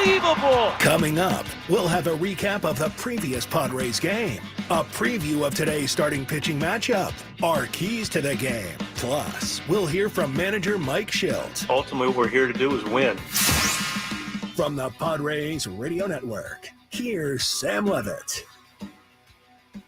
Unbelievable! Coming up, we'll have a recap of the previous Padres game, a preview of today's starting pitching matchup, our keys to the game. Plus, we'll hear from manager Mike Shildt. Ultimately, what we're here to do is win. From the Padres Radio Network, here's Sam Levitt.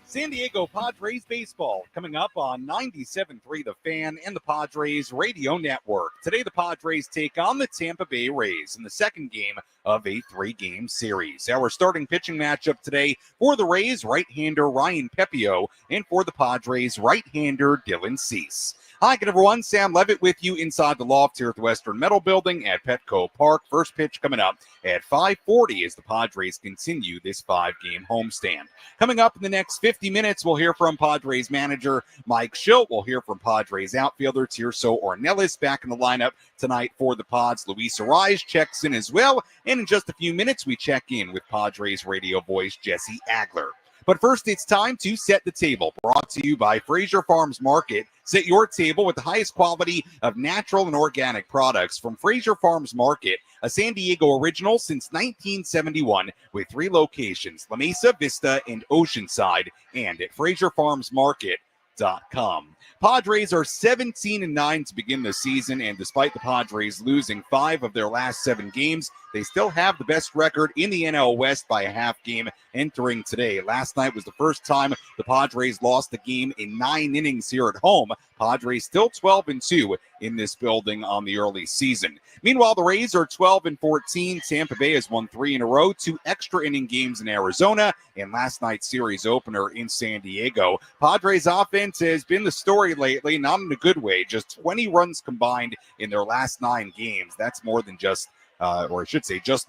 San Diego Padres baseball coming up on 97.3 The Fan and the Padres Radio Network. Today, the Padres take on the Tampa Bay Rays in the second game of a three-game series. Our starting pitching matchup today for the Rays, right-hander Ryan Pepiot, and for the Padres, right-hander Dylan Cease. Hi, good everyone. Sam Levitt with you inside the loft here at the Western Metal Building at Petco Park. First pitch coming up at 5:40 as the Padres continue this five-game homestand. Coming up in the next 50 minutes, we'll hear from Padres manager Mike Shildt. We'll hear from Padres outfielder Tirso Ornelas back in the lineup tonight for the Pods. Luis Arraez checks in as well. And in just a few minutes, we check in with Padres radio voice Jesse Agler. But first, it's time to set the table. Brought to you by Fraser Farms Market. Set your table with the highest quality of natural and organic products from Fraser Farms Market, a San Diego original since 1971 with 3 locations, La Mesa, Vista, and Oceanside, and at FraserFarmsMarket.com. Padres are 17-9 to begin the season, and despite the Padres losing 5 of their last 7 games, they still have the best record in the NL West by a half game entering today. Last night was the first time the Padres lost a game in 9 innings here at home. Padres still 12-2 in this building on the early season. Meanwhile, the Rays are 12-14. Tampa Bay has won 3 in a row, 2 extra inning games in Arizona, and last night's series opener in San Diego. Padres offense has been the story lately, not in a good way. Just 20 runs combined in their last 9 games. That's more than just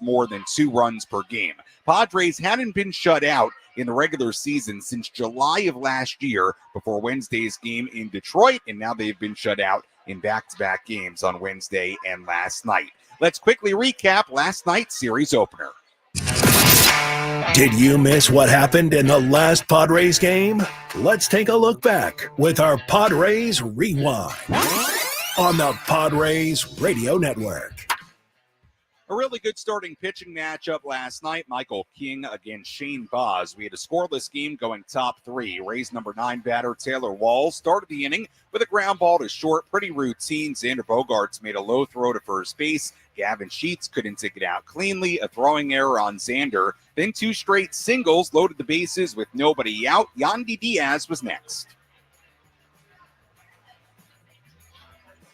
more than 2 runs per game. Padres hadn't been shut out in the regular season since July of last year before Wednesday's game in Detroit, and now they've been shut out in back-to-back games on Wednesday and last night. Let's quickly recap last night's series opener. Did you miss what happened in the last Padres game? Let's take a look back with our Padres Rewind on the Padres Radio Network. A really good starting pitching matchup last night. Michael King against Shane Baz. We had a scoreless game going top 3. Rays number 9 batter Taylor Walls started the inning with a ground ball to short. Pretty routine. Xander Bogaerts made a low throw to first base. Gavin Sheets couldn't take it out cleanly. A throwing error on Xander. Then 2 straight singles loaded the bases with nobody out. Yandy Diaz was next.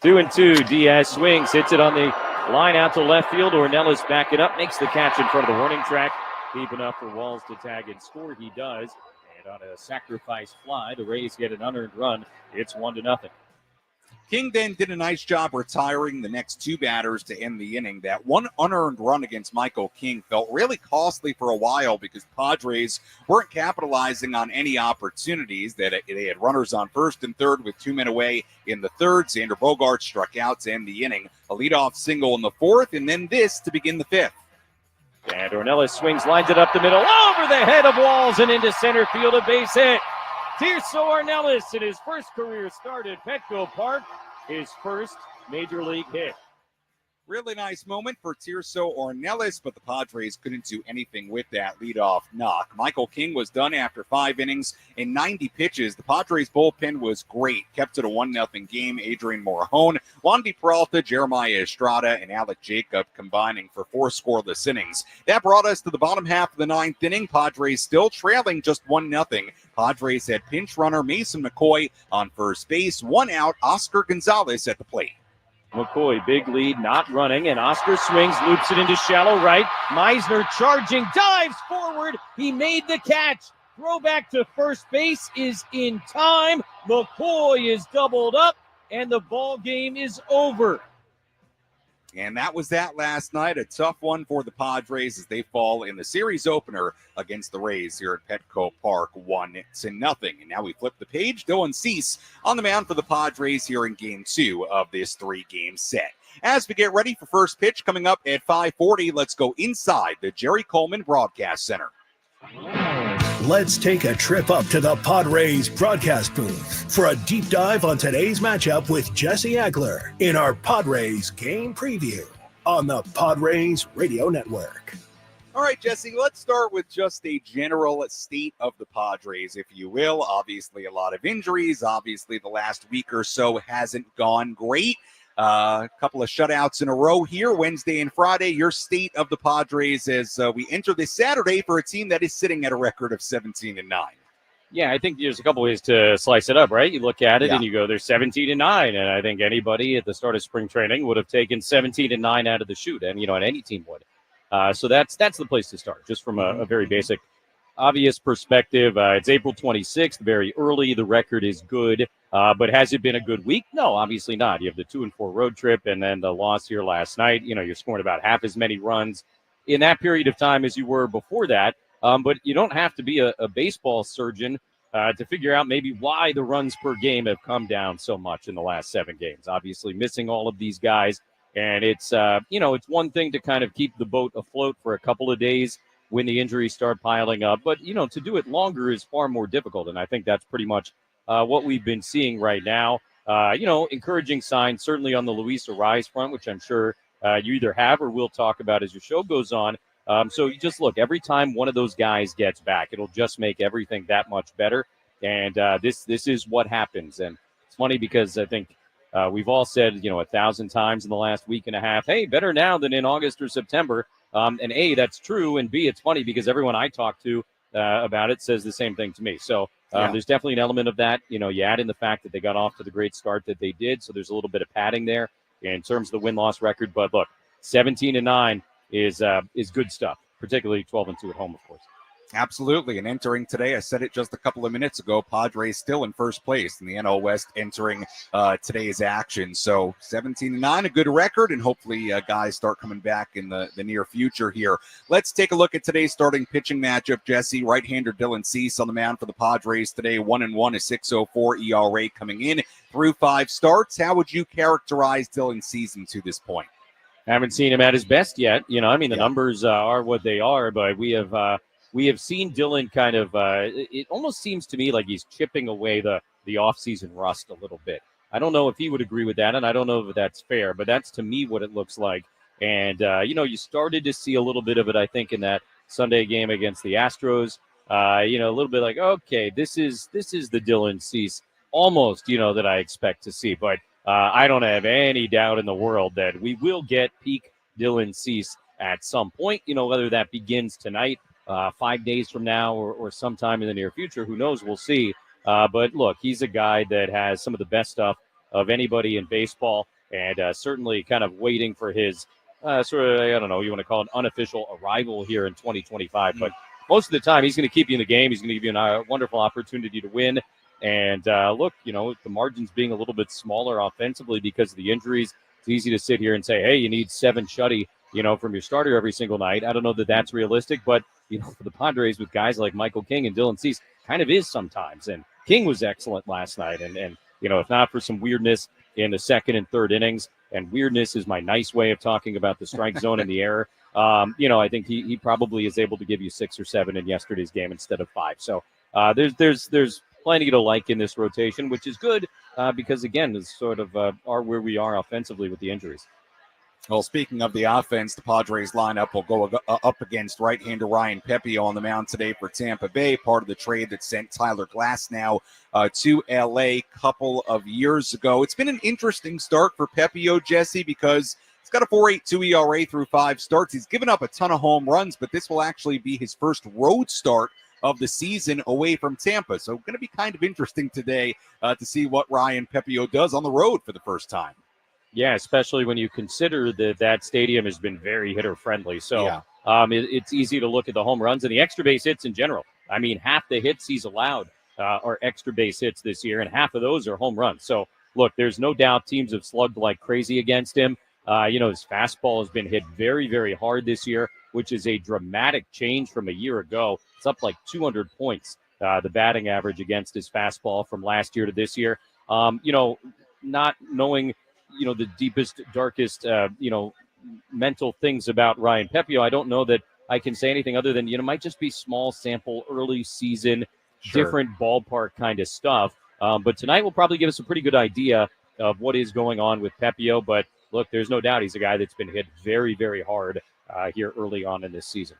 2-2. Diaz swings, hits it on the line out to left field. Ornelas back it up, makes the catch in front of the warning track. Deep enough for Walls to tag and score. He does. And on a sacrifice fly, the Rays get an unearned run. It's 1-0. King then did a nice job retiring the next 2 batters to end the inning. That one unearned run against Michael King felt really costly for a while because Padres weren't capitalizing on any opportunities. That they had runners on first and third with 2 men away in the third. Xander Bogaerts struck out to end the inning. A leadoff single in the fourth, and then this to begin the fifth. And Ornelas swings, lines it up the middle, over the head of Walls and into center field, a base hit. Tirso Ornelas in his first career start at Petco Park, his first major league hit. Really nice moment for Tirso Ornelas, but the Padres couldn't do anything with that leadoff knock. Michael King was done after 5 innings and 90 pitches. The Padres bullpen was great. Kept it a 1-0 game. Adrian Morejon, Wandy Peralta, Jeremiah Estrada, and Alec Jacob combining for 4 scoreless innings. That brought us to the bottom half of the 9th inning. Padres still trailing just 1-0. Padres had pinch runner Mason McCoy on first base. 1 out, Oscar Gonzalez at the plate. McCoy, big lead, not running, and Oscar swings, loops it into shallow right. Meisner charging, dives forward. He made the catch. Throwback to first base is in time. McCoy is doubled up, and the ball game is over. And that was that last night. A tough one for the Padres as they fall in the series opener against the Rays here at Petco Park, 1-0. And now we flip the page. Dylan Cease on the mound for the Padres here in Game 2 of this 3-game set. As we get ready for first pitch coming up at 5:40, let's go inside the Jerry Coleman Broadcast Center. Let's take a trip up to the Padres broadcast booth for a deep dive on today's matchup with Jesse Agler in our Padres game preview. on the Padres Radio Network. All right, Jesse, let's start with just a general state of the Padres, if you will. Obviously, a lot of injuries. Obviously, the last week or so hasn't gone great. A couple of shutouts in a row here, Wednesday and Friday. Your state of the Padres as we enter this Saturday for a team that is sitting at a record of 17-9. Yeah, I think there's a couple ways to slice it up, right? You look at it and you go, there's 17-9, and I think anybody at the start of spring training would have taken 17-9 out of the chute, and and any team would. So that's the place to start, just from a very basic, obvious perspective. It's April 26th, very early. The record is good, but has it been a good week? No, obviously not. You have the 2-4 road trip, and then the loss here last night. You're scoring about half as many runs in that period of time as you were before that. But you don't have to be a baseball surgeon to figure out maybe why the runs per game have come down so much in the last 7 games. Obviously, missing all of these guys. And it's, it's one thing to kind of keep the boat afloat for a couple of days when the injuries start piling up. But, to do it longer is far more difficult. And I think that's pretty much what we've been seeing right now. Encouraging signs, certainly on the Luis Arraez front, which I'm sure you either have or will talk about as your show goes on. So you just look, every time one of those guys gets back, it'll just make everything that much better. And this is what happens. And it's funny because I think we've all said, 1,000 times in the last week and a half, hey, better now than in August or September. And A, that's true. And B, it's funny because everyone I talk to about it says the same thing to me. So there's definitely an element of that. You add in the fact that they got off to the great start that they did. So there's a little bit of padding there in terms of the win-loss record. But look, 17-9 is good stuff, particularly 12-2 at home, of course. Absolutely. And entering today, I said it just a couple of minutes ago, Padres still in first place in the NL West entering today's action. So 17-9, a good record, and hopefully guys start coming back in the near future here. Let's take a look at today's starting pitching matchup, Jesse. Right-hander Dylan Cease on the mound for the Padres today, 1-1, a 6.04 ERA coming in through 5 starts. How would you characterize Dylan's season to this point? Haven't seen him at his best yet. The numbers are what they are, but we have seen Dylan kind of, it almost seems to me like he's chipping away the offseason rust a little bit. I don't know if he would agree with that, and I don't know if that's fair, but that's to me what it looks like. And, you started to see a little bit of it, I think, in that Sunday game against the Astros. A little bit like, okay, this is the Dylan Cease almost, that I expect to see. But I don't have any doubt in the world that we will get peak Dylan Cease at some point, whether that begins tonight, 5 days from now or sometime in the near future. Who knows? We'll see. But look, he's a guy that has some of the best stuff of anybody in baseball, and certainly kind of waiting for his sort of, I don't know, you want to call it unofficial arrival here in 2025. But most of the time, he's going to keep you in the game. He's going to give you a wonderful opportunity to win. And look, the margins being a little bit smaller offensively because of the injuries, it's easy to sit here and say, hey, you need 7 shutty, from your starter every single night. I don't know that that's realistic, but, for the Padres with guys like Michael King and Dylan Cease, kind of is sometimes. And King was excellent last night. And if not for some weirdness in the second and third innings, and weirdness is my nice way of talking about the strike zone and the error, I think he probably is able to give you 6 or 7 in yesterday's game instead of 5. So there's plenty to like in this rotation, which is good because, again, it's sort of are where we are offensively with the injuries. Well, speaking of the offense, the Padres lineup will go up against right-hander Ryan Pepiot on the mound today for Tampa Bay, part of the trade that sent Tyler Glasnow to L.A. a couple of years ago. It's been an interesting start for Pepiot, Jesse, because he's got a 4.82 ERA through 5 starts. He's given up a ton of home runs, but this will actually be his first road start of the season away from Tampa. So going to be kind of interesting today to see what Ryan Pepiot does on the road for the first time. Yeah, especially when you consider that stadium has been very hitter-friendly. So it's easy to look at the home runs and the extra base hits in general. I mean, half the hits he's allowed are extra base hits this year, and half of those are home runs. So, look, there's no doubt teams have slugged like crazy against him. His fastball has been hit very, very hard this year, which is a dramatic change from a year ago. It's up like 200 points, the batting average against his fastball from last year to this year. Not knowing the deepest, darkest, mental things about Ryan Pepiot, I don't know that I can say anything other than, might just be small sample, early season, different ballpark kind of stuff. But tonight will probably give us a pretty good idea of what is going on with Pepiot. But, look, there's no doubt he's a guy that's been hit very, very hard here early on in this season.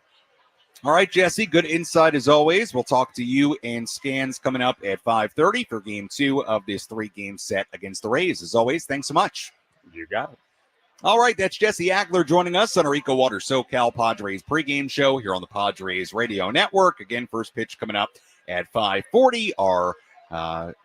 All right, Jesse, good insight as always. We'll talk to you and Scans coming up at 5:30 for Game 2 of this 3-game set against the Rays. As always, thanks so much. You got it. All right, that's Jesse Agler joining us on our EcoWater SoCal Padres pregame show here on the Padres Radio Network. Again, first pitch coming up at 5:40.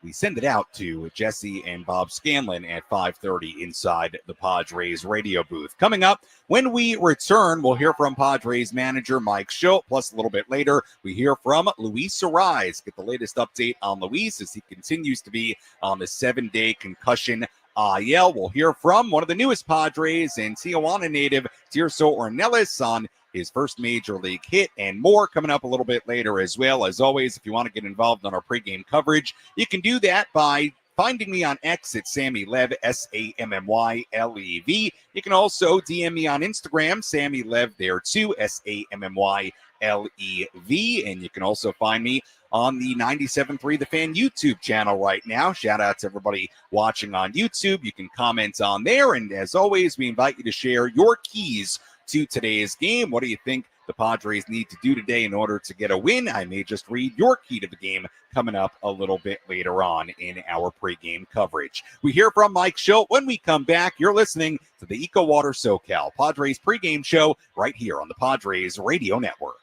We send it out to Jesse and Bob Scanlon at 5:30 inside the Padres radio booth. Coming up, when we return, we'll hear from Padres manager Mike Shildt. Plus, a little bit later, we hear from Luis Arraez. Get the latest update on Luis as he continues to be on the 7-day concussion IL. We'll hear from one of the newest Padres and Tijuana native Tirso Ornelas on his first major league hit and more coming up a little bit later as well. As always, if you want to get involved on our pregame coverage, you can do that by finding me on X at Sammy Lev, SammyLev. You can also DM me on Instagram, Sammy Lev there too, SammyLev. And you can also find me on the 97.3 The Fan YouTube channel right now. Shout out to everybody watching on YouTube. You can comment on there. And as always, we invite you to share your keys to today's game. What do you think the Padres need to do today in order to get a win? I may just read your key to the game coming up a little bit later on in our pregame coverage. We hear from Mike Shildt when we come back. You're listening to the EcoWater SoCal Padres pregame show right here on the Padres Radio Network.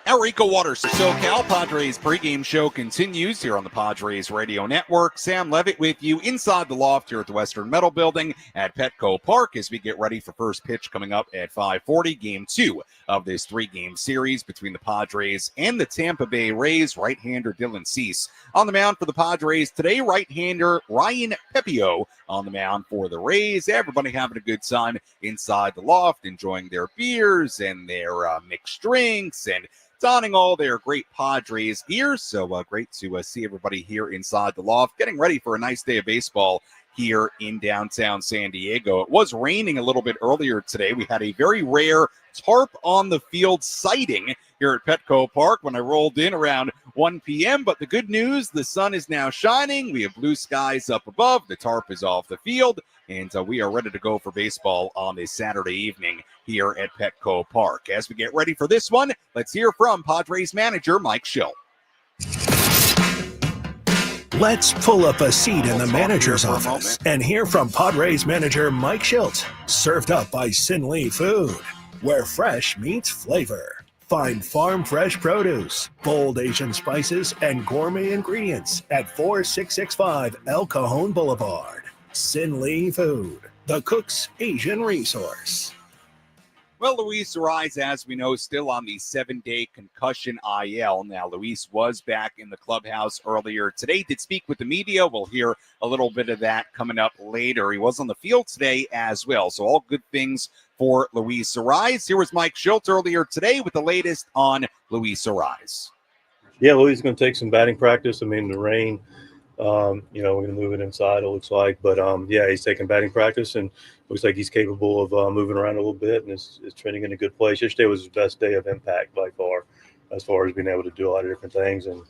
Our EcoWater SoCal Padres pregame show continues here on the Padres Radio Network. Sam Levitt with you inside the loft here at the Western Metal Building at Petco Park as we get ready for first pitch coming up at 5:40. Game 2 of this 3-game series between the Padres and the Tampa Bay Rays. Right-hander Dylan Cease on the mound for the Padres today. Right-hander Ryan Pepio on the mound for the Rays. Everybody having a good time inside the loft, enjoying their beers and their mixed drinks and donning all their great Padres gear. So great to see everybody here inside the loft, getting ready for a nice day of baseball here in downtown San Diego. It was raining a little bit earlier today. We had a very rare tarp on the field sighting here at Petco Park when I rolled in around 1 p.m. But the good news, the sun is now shining. We have blue skies up above. The tarp is off the field, and we are ready to go for baseball on this Saturday evening here at Petco Park. As we get ready for this one, let's hear from Padres manager Mike Shildt. Let's pull up a seat in the manager's office and hear from Padres manager Mike Shildt. Served up by Sin Lee Food, where fresh meets flavor. Find farm fresh produce, bold Asian spices, and gourmet ingredients at 4665 El Cajon Boulevard. Sin Lee Food, the cook's Asian resource. Well, Luis Arraez, as we know, still on the 7-day concussion IL. Now, Luis was back in the clubhouse earlier today, did speak with the media. We'll hear a little bit of that coming up later. He was on the field today as well, so all good things for Luis Arraez. Here was Mike Shildt earlier today with the latest on Luis Arraez. Yeah, Luis is going to take some batting practice. I mean, the rain, we're going to move it inside, it looks like. But, he's taking batting practice and looks like he's capable of moving around a little bit and is trending in a good place. Yesterday was his best day of impact by far as being able to do a lot of different things. And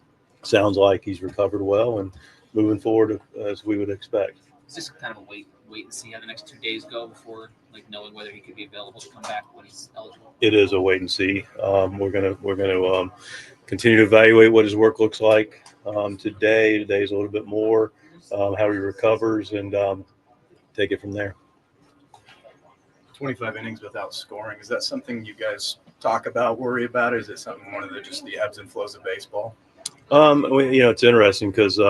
sounds like he's recovered well and moving forward as we would expect. Is this kind of a wait and see how the next 2 days go before knowing whether he could be available to come back when he's eligible? It is a wait and see. We're gonna continue to evaluate what his work looks like today. Today's a little bit more how he recovers and take it from there. 25 innings without scoring. Is that something you guys talk about, worry about, or is it something more than just the ebbs and flows of baseball? It's interesting because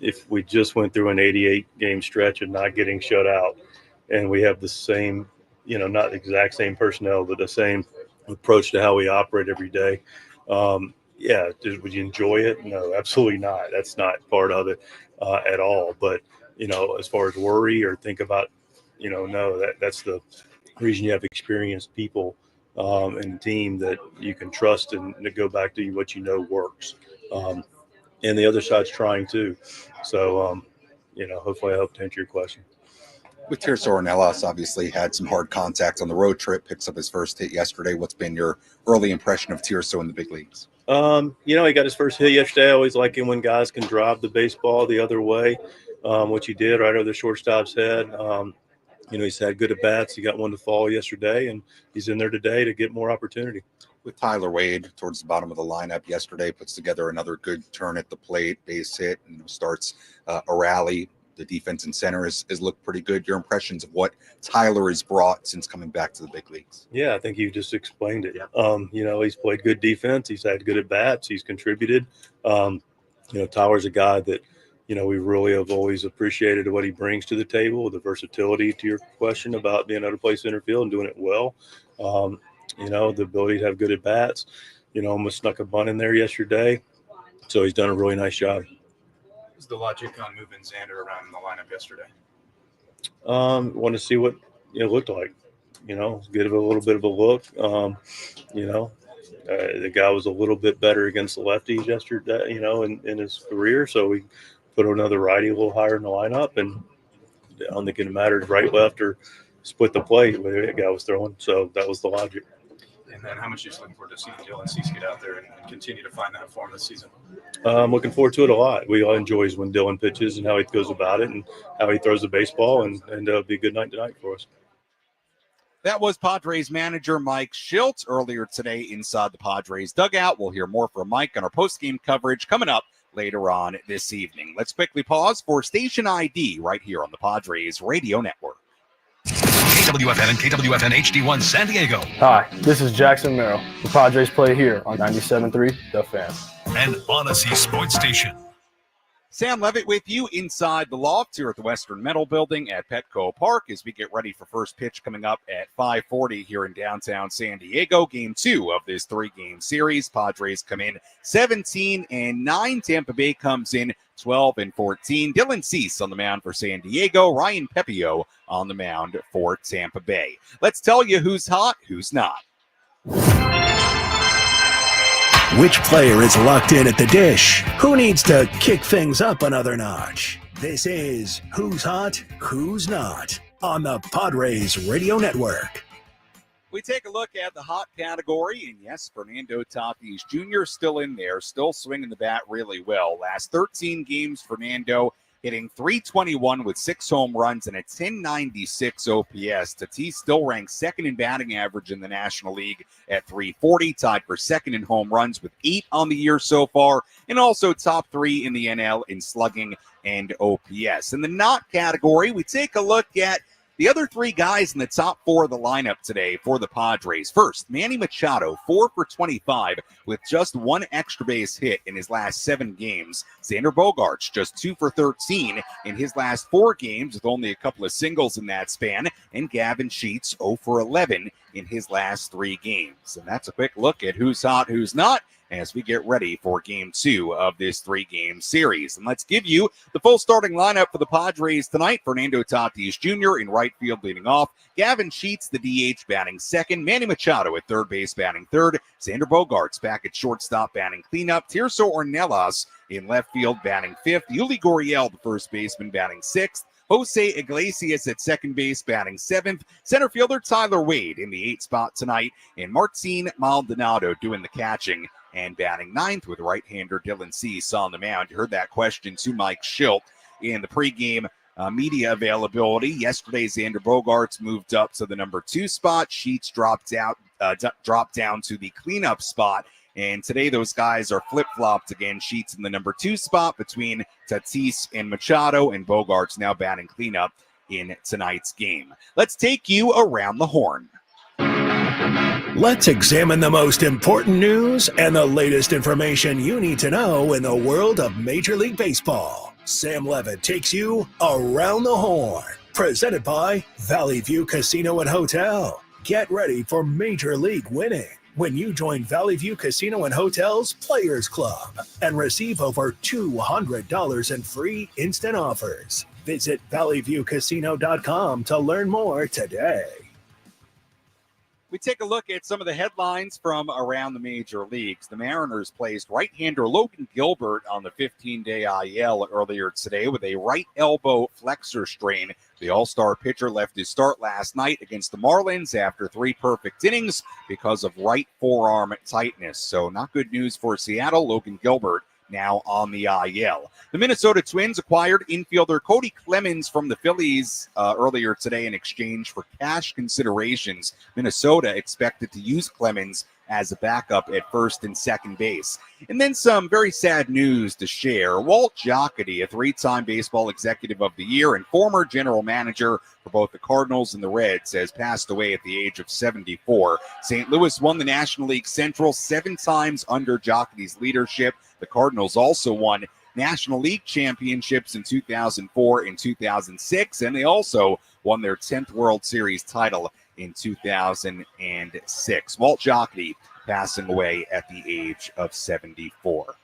if we just went through an 88-game stretch of not getting shut out, and we have the same, not the exact same personnel, but the same approach to how we operate every day. Would you enjoy it? No, absolutely not. That's not part of it at all. But, as far as worry or think about, no, that's the reason you have experienced people and a team that you can trust and to go back to what works. And the other side's trying too. So, hopefully I helped to answer your question. With Tirso Ornelas, obviously had some hard contact on the road trip, picks up his first hit yesterday. What's been your early impression of Tirso in the big leagues? He got his first hit yesterday. I always like it when guys can drive the baseball the other way, which he did right over the shortstop's head. He's had good at-bats. He got one to fall yesterday, and he's in there today to get more opportunity. With Tyler Wade towards the bottom of the lineup yesterday, puts together another good turn at the plate, base hit, and starts a rally. The defense in center has looked pretty good. Your impressions of what Tyler has brought since coming back to the big leagues? Yeah, I think you just explained it. Yeah. He's played good defense. He's had good at-bats. He's contributed. Tyler's a guy that, we really have always appreciated what he brings to the table, the versatility to your question about being able to play center field and doing it well. The ability to have good at-bats, almost snuck a bunt in there yesterday. So he's done a really nice job. What was the logic on moving Xander around in the lineup yesterday? Want to see what it looked like, give it a little bit of a look. The guy was a little bit better against the lefties yesterday, in his career. So we put another righty a little higher in the lineup, and I don't think it mattered right, left, or split the plate where the guy was throwing. So that was the logic. And then how much are you looking forward to seeing Dylan Cease get out there and continue to find that form this season? I'm looking forward to it a lot. We all enjoy when Dylan pitches and how he goes about it and how he throws the baseball, and it'll be a good night tonight for us. That was Padres manager Mike Shildt earlier today inside the Padres dugout. We'll hear more from Mike on our postgame coverage coming up later on this evening. Let's quickly pause for station ID right here on the Padres Radio Network. KWFN and KWFN HD1 San Diego. Hi, this is Jackson Merrill. The Padres play here on 97.3 The Fan. And Odyssey Sports Station. Sam Levitt with you inside the loft here at the Western Metal Building at Petco Park as we get ready for first pitch coming up at 5:40 here in downtown San Diego. Game 2 of this 3-game series. Padres come in 17-9. Tampa Bay comes in 12-14. Dylan Cease on the mound for San Diego. Ryan Pepio on the mound for Tampa Bay. Let's tell you who's hot, who's not. Which player is locked in at the dish? Who needs to kick things up another notch? This is Who's Hot, Who's Not on the Padres Radio Network. We take a look at the hot category, and yes, Fernando Tatis Jr. still in there, still swinging the bat really well. Last 13 games, Fernando hitting .321 with 6 home runs and a .1096 OPS. Tatis still ranks second in batting average in the National League at .340, tied for second in home runs with 8 on the year so far, and also top 3 in the NL in slugging and OPS. In the not category, we take a look at the other 3 guys in the top 4 of the lineup today for the Padres. First, Manny Machado, 4 for 25 with just 1 extra base hit in his last 7 games. Xander Bogaerts, just 2 for 13 in his last 4 games with only a couple of singles in that span. And Gavin Sheets, 0 for 11 in his last 3 games. And that's a quick look at who's hot, who's not, as we get ready for Game 2 of this 3-game series. And let's give you the full starting lineup for the Padres tonight. Fernando Tatis Jr. in right field leading off. Gavin Sheets, the DH, batting second. Manny Machado at third base batting third. Xander Bogaerts back at shortstop batting cleanup. Tirso Ornelas in left field batting fifth. Yuli Gurriel, the first baseman, batting sixth. Jose Iglesias at second base batting seventh. Center fielder Tyler Wade in the 8th spot tonight. And Martin Maldonado doing the catching and batting ninth with right-hander Dylan Cease on the mound. You heard that question to Mike Shildt in the pregame media availability. Yesterday, Xander Bogaerts moved up to the number 2 spot. Sheets dropped down to the cleanup spot. And today, those guys are flip-flopped again. Sheets in the number 2 spot between Tatis and Machado, and Bogaerts now batting cleanup in tonight's game. Let's take you around the horn. Let's examine the most important news and the latest information you need to know in the world of Major League Baseball. Sam Levitt takes you around the horn. Presented by Valley View Casino and Hotel. Get ready for Major League winning when you join Valley View Casino and Hotel's Players Club and receive over $200 in free instant offers. Visit valleyviewcasino.com to learn more today. We take a look at some of the headlines from around the major leagues. The Mariners placed right-hander Logan Gilbert on the 15-day IL earlier today with a right elbow flexor strain. The all-star pitcher left his start last night against the Marlins after 3 perfect innings because of right forearm tightness. So not good news for Seattle. Logan Gilbert now on the IL. The Minnesota Twins acquired infielder Cody Clemens from the Phillies earlier today in exchange for cash considerations. Minnesota expected to use Clemens as a backup at first and second base. And then some very sad news to share. Walt Jocketty, a 3-time Baseball Executive of the Year and former general manager for both the Cardinals and the Reds, has passed away at the age of 74. St. Louis won the National League Central 7 times under Jocketty's leadership. The Cardinals also won National League championships in 2004 and 2006, and they also won their 10th World Series title in 2006. Walt Jocketty passing away at the age of 74.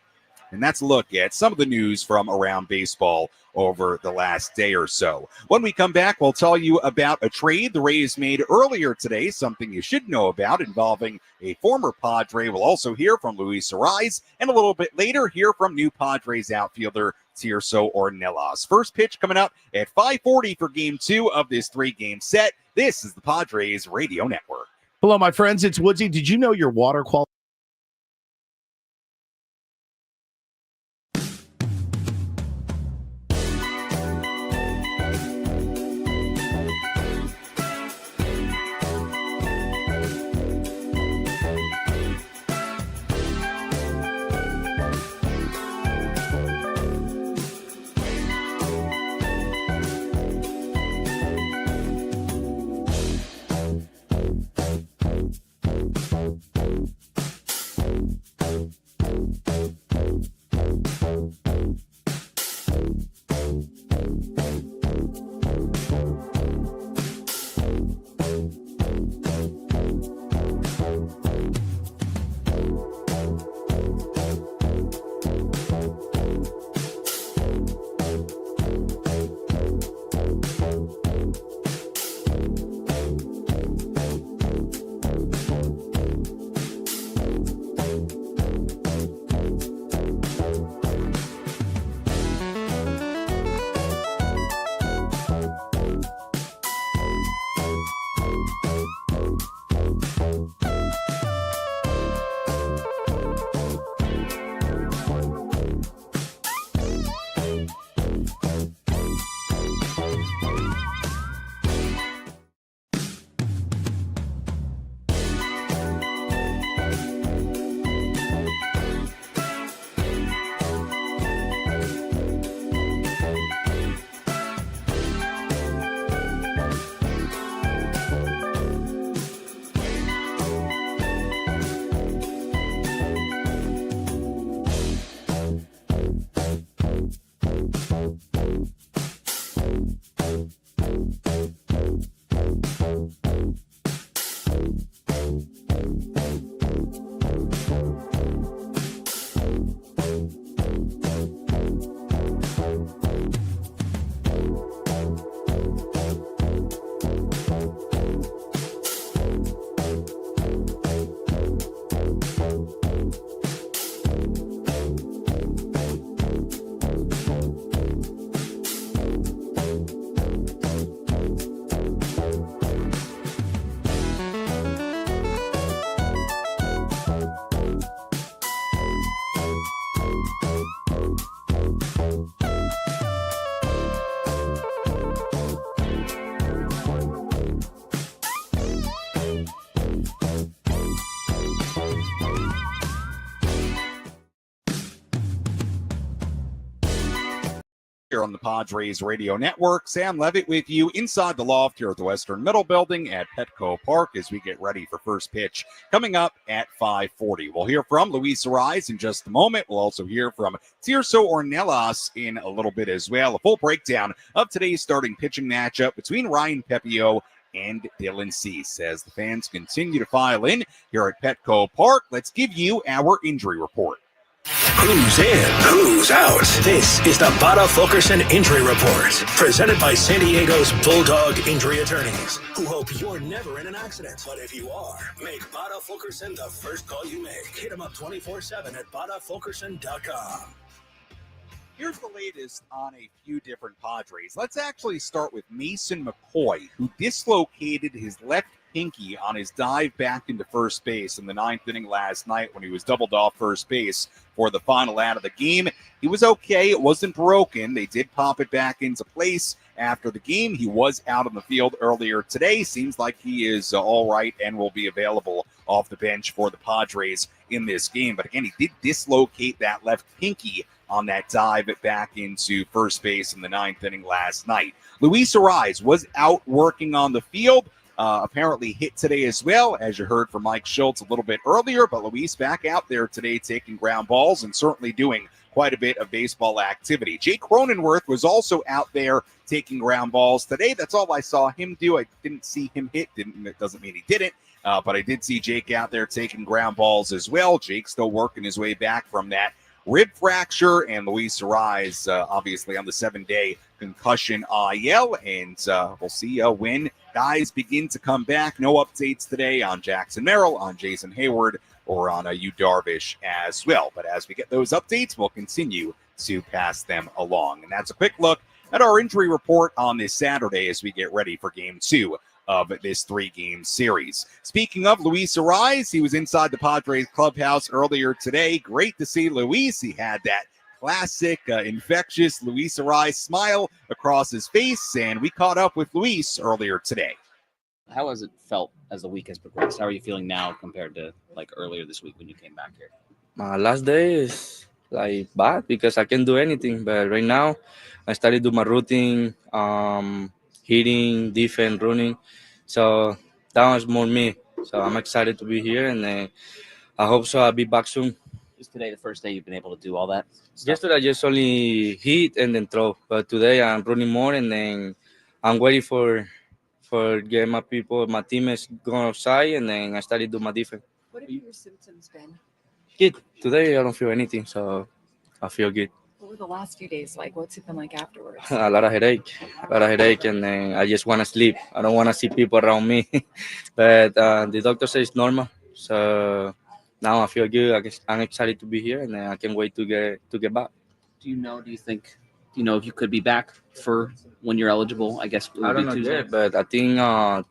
And that's a look at some of the news from around baseball over the last day or so. When we come back, we'll tell you about a trade the Rays made earlier today, something you should know about involving a former Padre. We'll also hear from Luis Arraez, and a little bit later hear from new Padres outfielder Tirso Ornelas. First pitch coming up at 5:40 for Game 2 of this 3-game set. This is the Padres Radio Network. Hello, my friends. It's Woodsy. Did you know your water quality? here on the Padres Radio Network. Sam Levitt with you inside the loft here at the Western Middle Building at Petco Park as we get ready for first pitch coming up at 5:40. We'll hear from Luis Arraez in just a moment. We'll also hear from Tirso Ornelas in a little bit as well. A full breakdown of today's starting pitching matchup between Ryan Pepio and Dylan Cease as the fans continue to file in here at Petco Park. Let's give you our injury report. Who's in? Who's out? This is the Bada Fulkerson Injury Report, presented by San Diego's Bulldog Injury Attorneys, who hope you're never in an accident. But if you are, make Bada Fulkerson the first call you make. Hit them up 24/7 at badafulkerson.com. Here's the latest on a few different Padres. Let's actually start with Mason McCoy, who dislocated his left pinky on his dive back into first base in the 9th inning last night when he was doubled off first base for the final out of the game. He was okay. It wasn't broken. They did pop it back into place after the game. He was out on the field earlier today. Seems like he is all right and will be available off the bench for the Padres in this game. But again, he did dislocate that left pinky on that dive back into first base in the 9th inning last night. Luis Arraez was out working on the field. Apparently hit today as well, as you heard from Mike Shildt a little bit earlier. But Luis back out there today taking ground balls and certainly doing quite a bit of baseball activity. Jake Cronenworth was also out there taking ground balls today. That's all I saw him do. I didn't see him hit. It doesn't mean he didn't. But I did see Jake out there taking ground balls as well. Jake still working his way back from that rib fracture, and Luis Arraez obviously on the 7-day concussion IL, and we'll see when guys begin to come back. No updates today on Jackson Merrill, on Jason Hayward, or on Yu Darvish as well. But as we get those updates, we'll continue to pass them along. And that's a quick look at our injury report on this Saturday as we get ready for Game 2 of this 3-game series. Speaking of Luis Arraez, he was inside the Padres clubhouse earlier today. Great to see Luis. He had that classic infectious Luis Arraez smile across his face, and we caught up with Luis earlier today. How has it felt as the week has progressed? How are you feeling now compared to like earlier this week when you came back here? My last day is like bad because I can't do anything, but right now I started to do my routine, hitting, defense, running. So that was more me. So I'm excited to be here, and I hope so I'll be back soon. Is today the first day you've been able to do all that stuff? Yesterday I just only hit and then throw, but today I'm running more, and then I'm waiting for get my people, my teammates going outside, and then I started to do my defense. What have your symptoms been? Good. Today I don't feel anything, so I feel good. What were the last few days like? What's it been like afterwards? A lot of headache, and then I just want to sleep. I don't want to see people around me. But the doctor says it's normal. So now I feel good. I'm excited to be here, and I can't wait to get back. Do you know if you could be back for when you're eligible? I guess it would I don't be know Tuesday. yet, but I think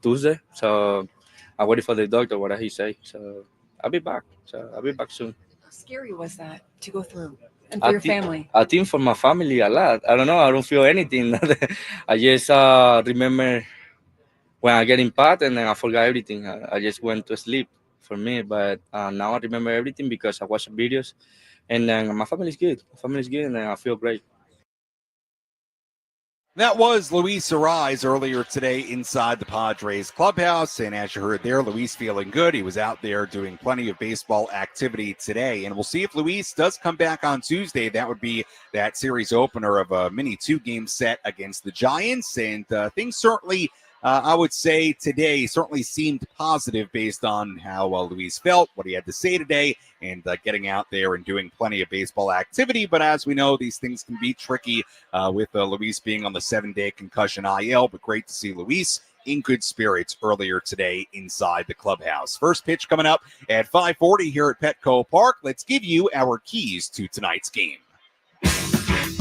Tuesday. So I'm waiting for the doctor, what he say. So I'll be back. So I'll be back soon. How scary was that to go through? And for your family? I think for my family a lot. I don't know. I don't feel anything. I just remember when I get in part, and then I forgot everything. I just went to sleep for me. But now I remember everything because I watched videos. And then my family is good. And I feel great. That was Luis Arraez earlier today inside the Padres clubhouse. And as you heard there, Luis feeling good. He was out there doing plenty of baseball activity today. And we'll see if Luis does come back on Tuesday. That would be that series opener of a mini 2-game set against the Giants. And things certainly, I would say today, certainly seemed positive based on how Luis felt, what he had to say today, and getting out there and doing plenty of baseball activity. But as we know, these things can be tricky with Luis being on the 7-day concussion IL. But great to see Luis in good spirits earlier today inside the clubhouse. First pitch coming up at 5:40 here at Petco Park. Let's give you our keys to tonight's game.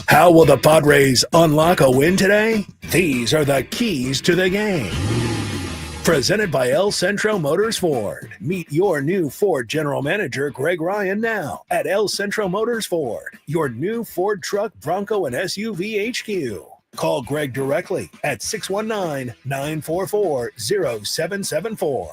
How will the Padres unlock a win today? These are the keys to the game. Presented by El Centro Motors Ford. Meet your new Ford General Manager, Greg Ryan, now at El Centro Motors Ford, your new Ford truck, Bronco, and SUV HQ. Call Greg directly at 619-944-0774.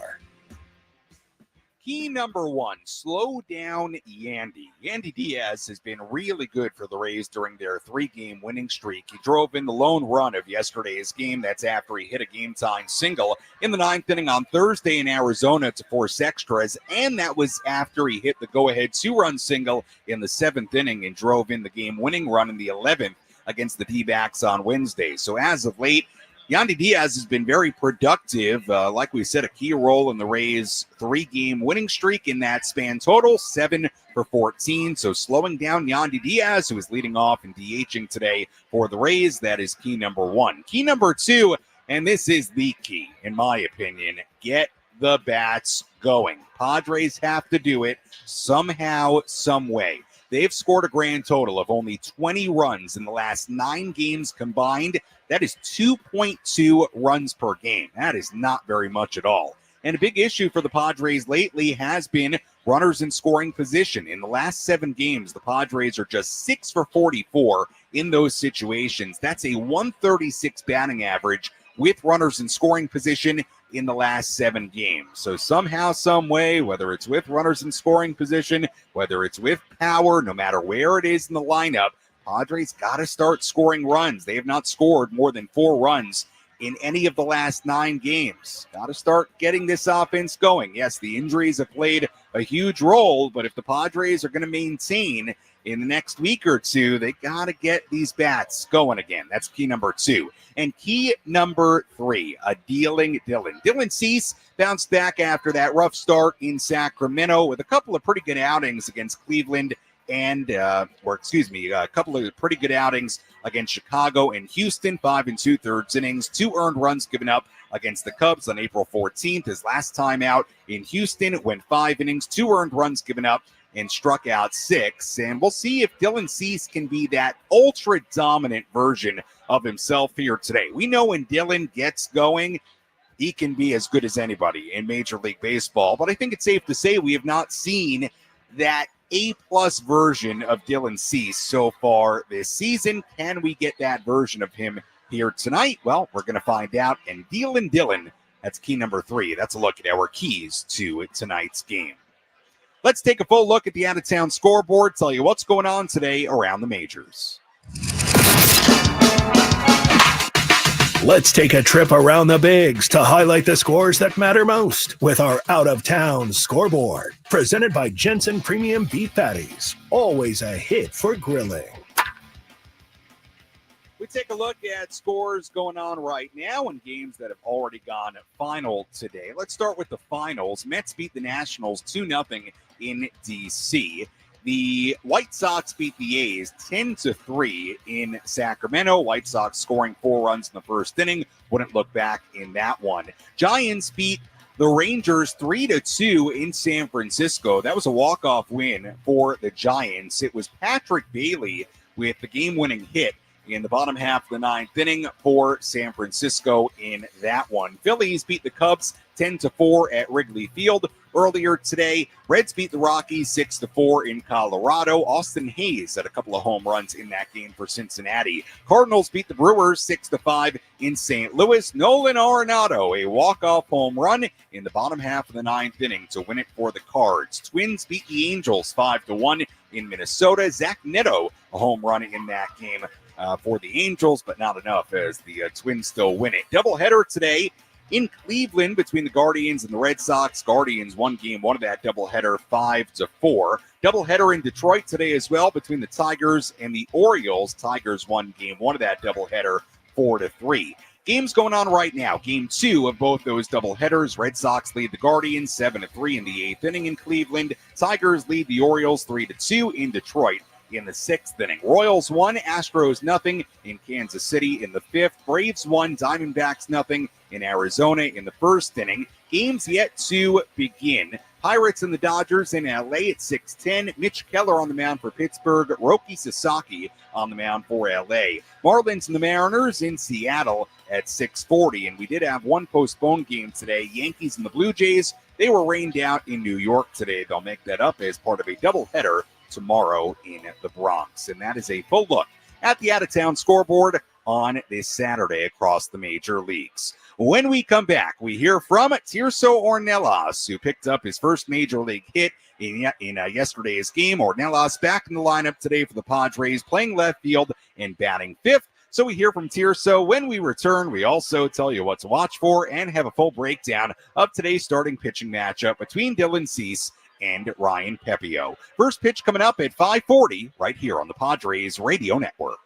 Key number 1, slow down Yandy. Yandy Diaz has been really good for the Rays during their 3-game winning streak. He drove in the lone run of yesterday's game. That's after he hit a game-tying single in the 9th inning on Thursday in Arizona to force extras, and that was after he hit the go-ahead 2-run single in the 7th inning and drove in the game-winning run in the 11th against the D-backs on Wednesday. So as of late, Yandy Diaz has been very productive. Like we said, a key role in the Rays' 3-game winning streak in that span total, 7 for 14. So slowing down Yandy Diaz, who is leading off and DHing today for the Rays, that is key number 1. Key number 2, and this is the key, in my opinion, get the bats going. Padres have to do it somehow, some way. They've scored a grand total of only 20 runs in the last 9 games combined. That is 2.2 runs per game. That is not very much at all. And a big issue for the Padres lately has been runners in scoring position. In the last 7 games, the Padres are just 6 for 44 in those situations. That's a 136 batting average with runners in scoring position in the last 7 games. So somehow, some way, whether it's with runners in scoring position, whether it's with power, no matter where it is in the lineup, Padres got to start scoring runs. They have not scored more than 4 runs in any of the last 9 games. Got to start getting this offense going. Yes, the injuries have played a huge role, but if the Padres are going to maintain in the next week or two, they got to get these bats going again. That's key number 2. And key number 3, a dealing Dylan. Dylan Cease bounced back after that rough start in Sacramento with a couple of pretty good outings against Cleveland and, a couple of pretty good outings against Chicago and Houston, 5 2/3 innings, 2 earned runs given up against the Cubs on April 14th. His last time out in Houston went 5 innings, 2 earned runs given up, and struck out 6. And we'll see if Dylan Cease can be that ultra-dominant version of himself here today. We know when Dylan gets going, he can be as good as anybody in Major League Baseball. But I think it's safe to say we have not seen that A-plus version of Dylan Cease so far this season. Can we get that version of him here tonight? Well, we're going to find out. And Dylan, that's key number 3. That's a look at our keys to tonight's game. Let's take a full look at the out-of-town scoreboard, tell you what's going on today around the majors. Let's take a trip around the bigs to highlight the scores that matter most with our out-of-town scoreboard. Presented by Jensen Premium Beef Patties. Always a hit for grilling. We take a look at scores going on right now and games that have already gone final today. Let's start with the finals. Mets beat the Nationals 2-0 in D.C. The White Sox beat the A's 10-3 in Sacramento. White Sox scoring 4 runs in the first inning. Wouldn't look back in that one. Giants beat the Rangers 3-2 in San Francisco. That was a walk-off win for the Giants. It was Patrick Bailey with the game-winning hit in the bottom half of the 9th inning for San Francisco in that one. Phillies beat the Cubs 10-4 at Wrigley Field earlier today. Reds beat the Rockies 6-4 in Colorado. Austin Hayes had a couple of home runs in that game for Cincinnati. Cardinals beat the Brewers 6-5 in St. Louis. Nolan Arenado, a walk-off home run in the bottom half of the 9th inning to win it for the Cards. Twins beat the Angels 5-1 in Minnesota. Zach Neto, a home run in that game for the Angels, but not enough as the Twins still win it. Doubleheader today in Cleveland between the Guardians and the Red Sox. Guardians won game 1 of that doubleheader 5-4. Doubleheader in Detroit today as well between the Tigers and the Orioles. Tigers won game 1 of that doubleheader 4-3. Games going on right now. Game 2 of both those doubleheaders. Red Sox lead the Guardians 7-3 in the 8th inning in Cleveland. Tigers lead the Orioles 3-2 in Detroit in the 6th inning. Royals 1, Astros 0 in Kansas City in the 5th. Braves 1, Diamondbacks 0 in Arizona in the 1st inning. Games yet to begin. Pirates and the Dodgers in LA at 6:10. Mitch Keller on the mound for Pittsburgh. Roki Sasaki on the mound for LA. Marlins and the Mariners in Seattle at 6:40. And we did have one postponed game today. Yankees and the Blue Jays. They were rained out in New York today. They'll make that up as part of a doubleheader tomorrow in the Bronx. And that is a full look at the out-of-town scoreboard on this Saturday across the major leagues. When we come back, we hear from Tirso Ornelas, who picked up his first major league hit in yesterday's game. Ornelas back in the lineup today for the Padres, playing left field and batting fifth. So we hear from Tirso. When we return, we also tell you what to watch for and have a full breakdown of today's starting pitching matchup between Dylan Cease and Ryan Pepio. First pitch coming up at 5:40 right here on the Padres Radio Network.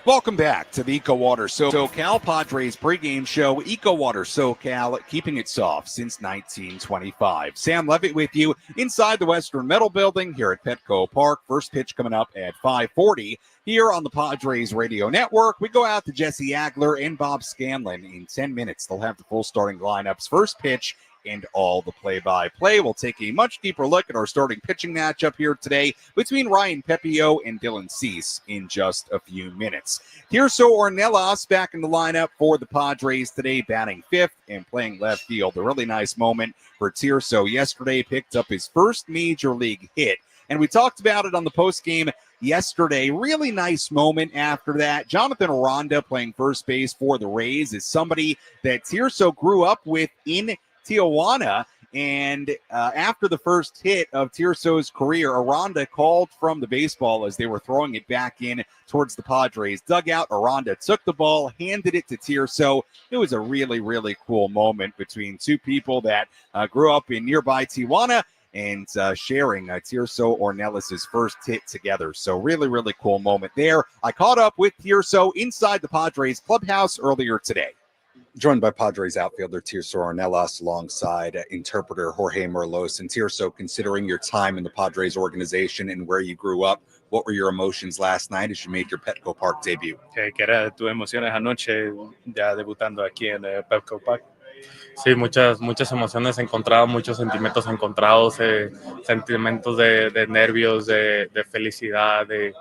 Welcome back to the EcoWater SoCal Padres pregame show. EcoWater SoCal, keeping it soft since 1925. Sam Levitt with you inside the Western Metal Building here at Petco Park. First pitch coming up at 5:40 here on the Padres Radio Network. We go out to Jesse Agler and Bob Scanlon in 10 minutes. They'll have the full starting lineups. First pitch and all the play-by-play. We'll take a much deeper look at our starting pitching matchup here today between Ryan Pepio and Dylan Cease in just a few minutes. Tirso Ornelas back in the lineup for the Padres today, batting fifth and playing left field. A really nice moment for Tirso. Yesterday picked up his first major league hit, and we talked about it on the postgame yesterday. Really nice moment after that. Jonathan Aranda playing first base for the Rays is somebody that Tirso grew up with in Tijuana, and after the first hit of Tirso's career, Aranda called from the baseball as they were throwing it back in towards the Padres dugout. Aranda took the ball, handed it to Tirso. It was a really, really cool moment between two people that grew up in nearby Tijuana and sharing Tirso Ornelas' first hit together. So really, really cool moment there. I caught up with Tirso inside the Padres clubhouse earlier today. Joined by Padres outfielder Tirso Ornelas alongside interpreter Jorge Merlos. And Tirso, considering your time in the Padres organization and where you grew up, what were your emotions last night as you made your Petco Park debut? ¿Qué era tus emociones anoche ya debutando aquí en Petco Park? Sí, muchas emociones encontradas, muchos sentimientos encontrados, sentimientos de nervios, de felicidad, de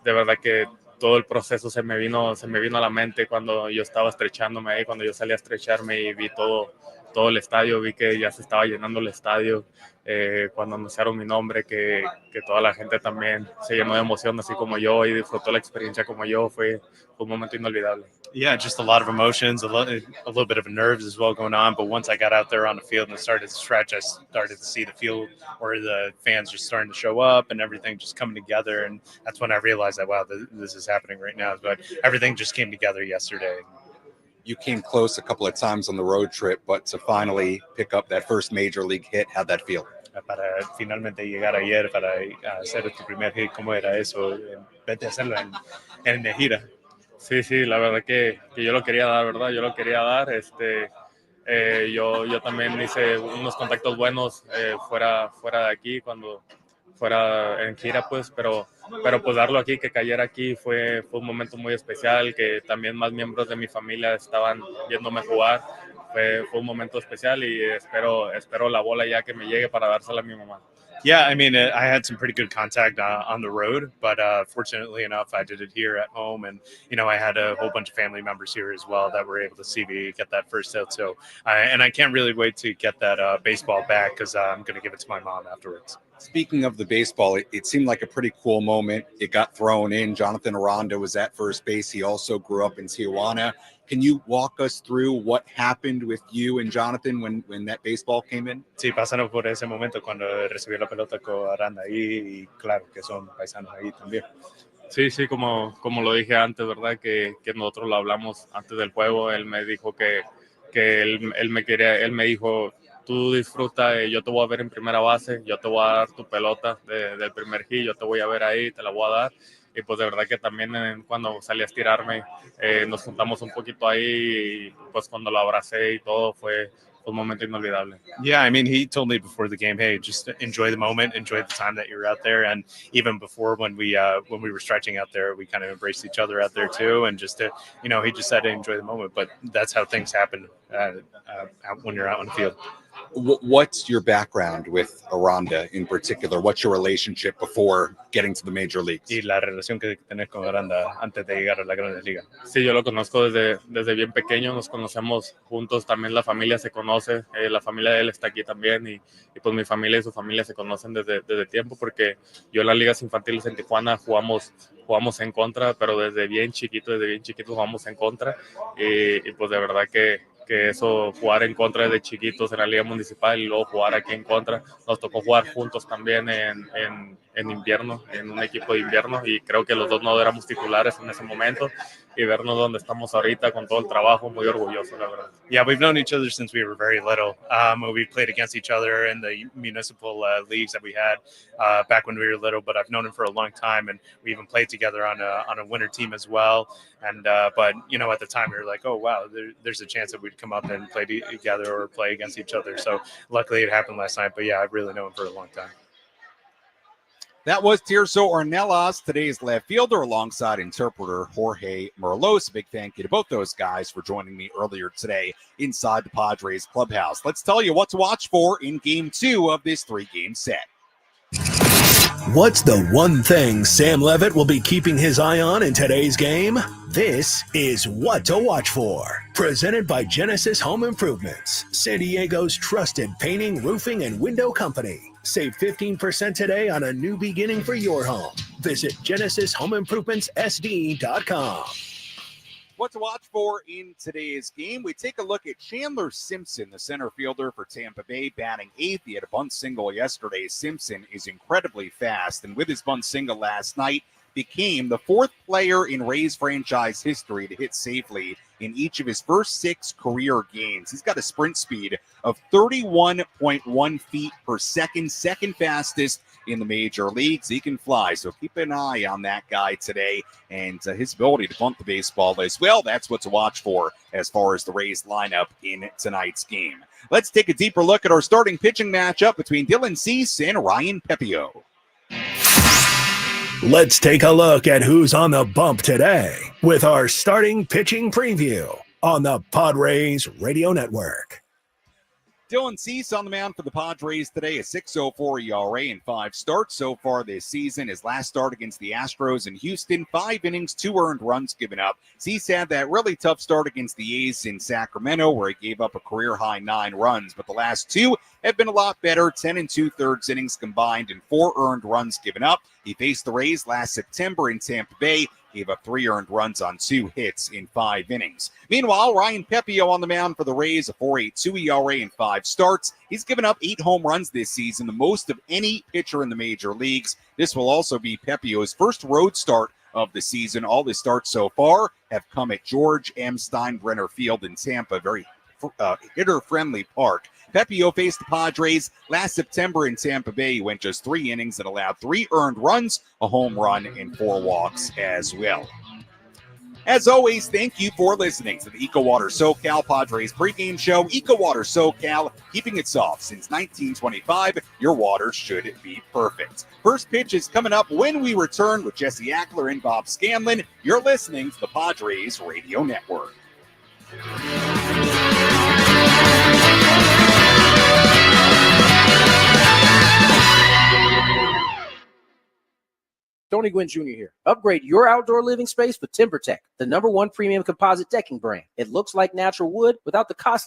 verdad que todo el proceso se me vino a la mente cuando yo estaba estrechándome ahí, cuando yo salí a estrecharme y vi todo el estadio, vi que ya se estaba llenando el estadio, cuando anunciaron mi nombre, que toda la gente también se llenó de emoción, así como yo, y disfrutó la experiencia como yo, fue un momento inolvidable. Yeah, just a lot of emotions, a little bit of nerves as well going on. But once I got out there on the field and started to stretch, I started to see the field where the fans just starting to show up and everything just coming together. And that's when I realized that, wow, this is happening right now. But everything just came together yesterday. You came close a couple of times on the road trip, but to finally pick up that first major league hit, how'd that feel? Para finalmente llegar ayer para hacer tu primer hit, ¿cómo era eso? Vete a hacerlo en gira. Sí, la verdad que yo lo quería dar, ¿verdad? Yo lo quería dar. Yo también hice unos contactos buenos fuera de aquí, cuando fuera en gira, pues, pero pues darlo aquí, que cayera aquí, fue un momento muy especial, que también más miembros de mi familia estaban viéndome jugar. Fue un momento especial y espero la bola ya que me llegue para dársela a mi mamá. Yeah, I mean, I had some pretty good contact on the road, but fortunately enough, I did it here at home. And, I had a whole bunch of family members here as well that were able to see me get that first hit. So, and I can't really wait to get that baseball back because I'm going to give it to my mom afterwards. Speaking of the baseball, it seemed like a pretty cool moment. It got thrown in. Jonathan Aranda was at first base. He also grew up in Tijuana. Can you walk us through what happened with you and Jonathan when that baseball came in? Sí, pasaron por ese momento cuando recibió la pelota con Aranda ahí, y claro que son paisanos ahí también. Sí, como lo dije antes, ¿verdad? Que nosotros lo hablamos antes del juego. Él me dijo que él me quería, él me dijo, tú disfruta, yo te voy a ver en primera base, yo te voy a dar tu pelota del primer hit, yo te voy a ver ahí, te la voy a dar. Y pues de verdad que también cuando salí a estirarme, nos juntamos un poquito ahí, y pues cuando lo abracé y todo fue un momento inolvidable. Yeah, I mean, he told me before the game, hey, just enjoy the moment, enjoy the time that you're out there. And even before when we were stretching out there, we kind of embraced each other out there too. And just to, he just said to enjoy the moment. But that's how things happen when you're out on the field. What's your background with Aranda in particular? What's your relationship before getting to the major leagues? Y la relación que tenés con Aranda antes de llegar a la Grandes Ligas. Sí, yo lo conozco desde bien pequeño, nos conocemos juntos, también la familia se conoce, la familia de él está aquí también y pues mi familia y su familia se conocen desde tiempo, porque yo en las ligas infantiles en Tijuana jugamos en contra, pero desde bien chiquito jugamos en contra y pues de verdad que eso, jugar en contra desde chiquitos en la liga municipal y luego jugar aquí en contra, nos tocó jugar juntos también en invierno, en un equipo de invierno, y creo que los dos no éramos titulares en ese momento, y vernos donde estamos ahorita con todo el trabajo, muy orgulloso, la verdad. Yeah, we've known each other since we were very little. We played against each other in the municipal leagues that we had back when we were little, but I've known him for a long time, and we even played together on a winter team as well. And but at the time we were like, oh wow, there's a chance that we'd come out there and play together or play against each other. So luckily it happened last night. But yeah, I've really known him for a long time. That was Tirso Ornelas, today's left fielder, alongside interpreter Jorge Merlos. Big thank you to both those guys for joining me earlier today inside the Padres clubhouse. Let's tell you what to watch for in Game 2 of this 3-game set. What's the one thing Sam Levitt will be keeping his eye on in today's game? This is What to Watch For, presented by Genesis Home Improvements, San Diego's trusted painting, roofing, and window company. Save 15% today on a new beginning for your home. Visit GenesisHomeImprovementsSD.com. What to watch for in today's game? We take a look at Chandler Simpson, the center fielder for Tampa Bay, batting 8th. He had a bunt single yesterday. Simpson is incredibly fast, and with his bunt single last night, became the 4th player in Rays franchise history to hit safely in each of his first 6 career games. He's got a sprint speed of 31.1 feet per second, second fastest in the major leagues. He can fly, so keep an eye on that guy today and his ability to bunt the baseball as well. That's what to watch for as far as the Rays lineup in tonight's game. Let's take a deeper look at our starting pitching matchup between Dylan Cease and Ryan Pepio. Let's take a look at who's on the bump today with our starting pitching preview on the Padres Radio Network. Dylan Cease on the mound for the Padres today, a 6.04 ERA in 5 starts so far this season. His last start against the Astros in Houston, 5 innings, 2 earned runs given up. Cease had that really tough start against the A's in Sacramento where he gave up a career-high 9 runs, but the last 2 have been a lot better, 10 2/3 innings combined and 4 earned runs given up. He faced the Rays last September in Tampa Bay, gave up 3 earned runs on 2 hits in 5 innings. Meanwhile, Ryan Pepiot on the mound for the Rays, a 4.82 ERA in 5 starts. He's given up 8 home runs this season, the most of any pitcher in the major leagues. This will also be Pepiot's first road start of the season. All his starts so far have come at George M. Steinbrenner Field in Tampa, very hitter-friendly park. Pepiot faced the Padres last September in Tampa Bay. He went just 3 innings and allowed 3 earned runs, a home run, and 4 walks as well. As always, thank you for listening to the EcoWater SoCal Padres pregame show. EcoWater SoCal, keeping it soft since 1925. Your water should be perfect. First pitch is coming up when we return with Jesse Agler and Bob Scanlon. You're listening to the Padres Radio Network. Tony Gwynn Jr. here. Upgrade your outdoor living space with TimberTech, the #1 premium composite decking brand. It looks like natural wood without the cost